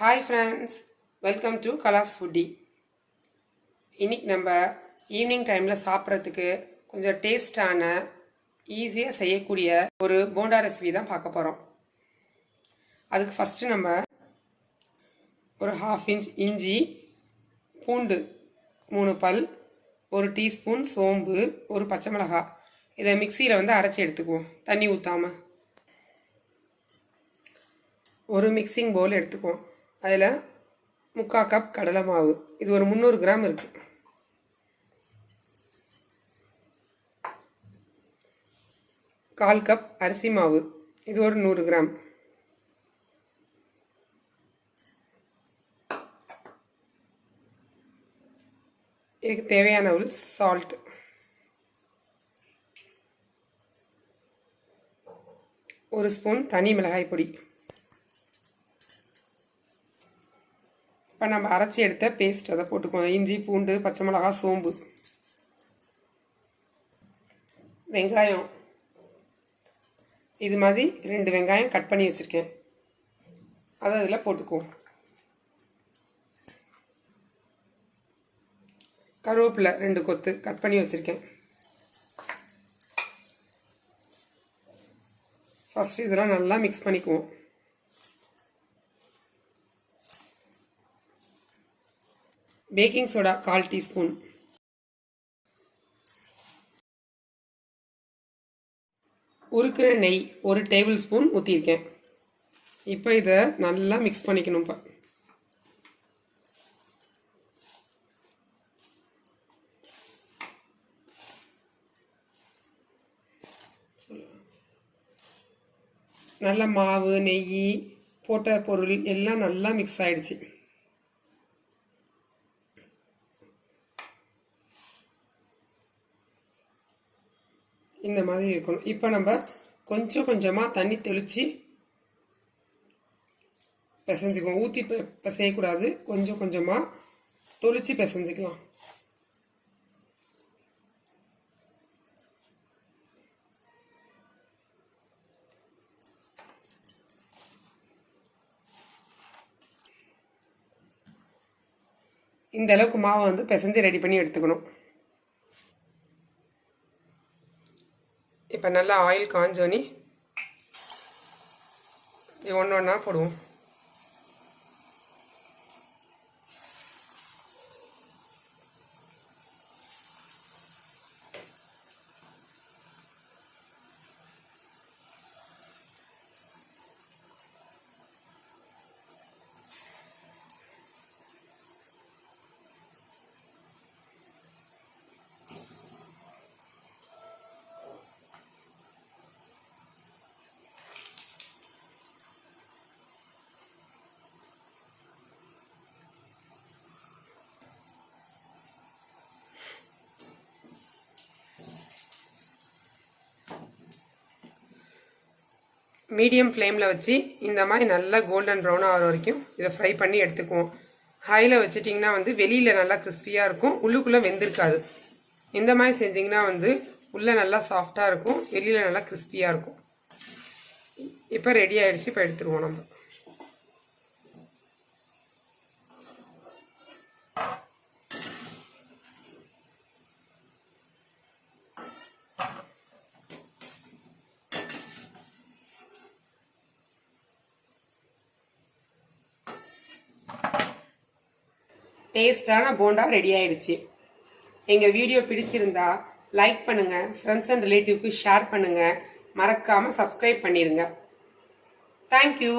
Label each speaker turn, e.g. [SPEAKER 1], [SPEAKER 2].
[SPEAKER 1] Hi friends, welcome to KalasFoodie. இன்னைக்கு நம்ம evening டைமில் சாப்பிட்றதுக்கு கொஞ்சம் டேஸ்டான ஈஸியாக செய்யக்கூடிய ஒரு போண்டா ரெசிபி தான் பார்க்க போகிறோம். அதுக்கு ஃபஸ்ட்டு நம்ம ஒரு 1/2 இன்ச் இஞ்சி, பூண்டு 3 பல், 1 டீஸ்பூன் சோம்பு, ஒரு பச்சை மிளகாய் இதை மிக்சியில் அரைச்சி எடுத்துக்குவோம். தண்ணி ஊற்றாமல் ஒரு மிக்சிங் பவுல் எடுத்துக்குவோம். அதில் 3/4 கப் கடலை மாவு, இது ஒரு 300 கிராம் இருக்குது. கால் கப் அரிசி மாவு, இது ஒரு 100 கிராம். இதுக்கு தேவையான அளவு சால்ட், ஒரு ஸ்பூன் தனி மிளகாய் பொடி. இப்போ நம்ம அரைச்சி எடுத்த பேஸ்ட் அதை போட்டுக்குவோம். இஞ்சி, பூண்டு, பச்சை மிளகாய், சோம்பு, வெங்காயம், இது மாதிரி 2 வெங்காயம் கட் பண்ணி வச்சுருக்கேன், அதை அதில் போட்டுக்குவோம். கருவேப்பிலை 2 கொத்து கட் பண்ணி வச்சுருக்கேன். ஃபஸ்ட்டு இதெல்லாம் நல்லா மிக்ஸ் பண்ணிக்குவோம். பேக்கிங் சோடா 1/4 டீஸ்பூன், உருக்குற நெய் 1 டேபிள் ஸ்பூன் ஊற்றிருக்கேன். இப்போ இதை நல்லா மிக்ஸ் பண்ணிக்கணும். இப்போ நல்ல மாவு, நெய் போட்ட பொருள் எல்லாம் நல்லா மிக்ஸ் ஆயிடுச்சு. இந்த மாதிரி இருக்கணும். இப்போ நம்ம கொஞ்சம் கொஞ்சமாக தண்ணி தெளித்து பிசைஞ்சிக்குவோம். ஊற்றி பிசையக்கூடாது, கொஞ்சம் கொஞ்சமாக தொளிச்சு பிசைஞ்சிக்கலாம். இந்த அளவுக்கு மாவை பிசைஞ்சு ரெடி பண்ணி எடுத்துக்கணும். இப்போ நல்லா ஆயில் காஞ்சோனி ஒன்று ஒன்றா போடுவோம். மீடியம் ஃப்ளேமில் வச்சு இந்த மாதிரி நல்லா கோல்டன் ப்ரௌனாக ஆகிற வரைக்கும் இதை ஃப்ரை பண்ணி எடுத்துக்குவோம். ஹையில் வச்சிட்டிங்கன்னா வெளியில் நல்லா கிறிஸ்பியாக இருக்கும், உள்ளுக்குள்ளே வெந்திருக்காது. இந்த மாதிரி செஞ்சிங்கன்னா உள்ளே நல்லா சாஃப்டாக இருக்கும், வெளியில் நல்லா கிறிஸ்பியாக இருக்கும். இப்போ ரெடி ஆகிடுச்சு. இப்போ எடுத்துருவோம் நம்ம. டேஸ்டான போண்டா ரெடி ஆயிடுச்சு. எங்கள் வீடியோ பிடிச்சிருந்தா லைக் பண்ணுங்கள், ஃப்ரெண்ட்ஸ் அண்ட் ரிலேட்டிவ்க்கு ஷேர் பண்ணுங்கள், மறக்காமல் சப்ஸ்கிரைப் பண்ணிடுங்க. தேங்க்யூ.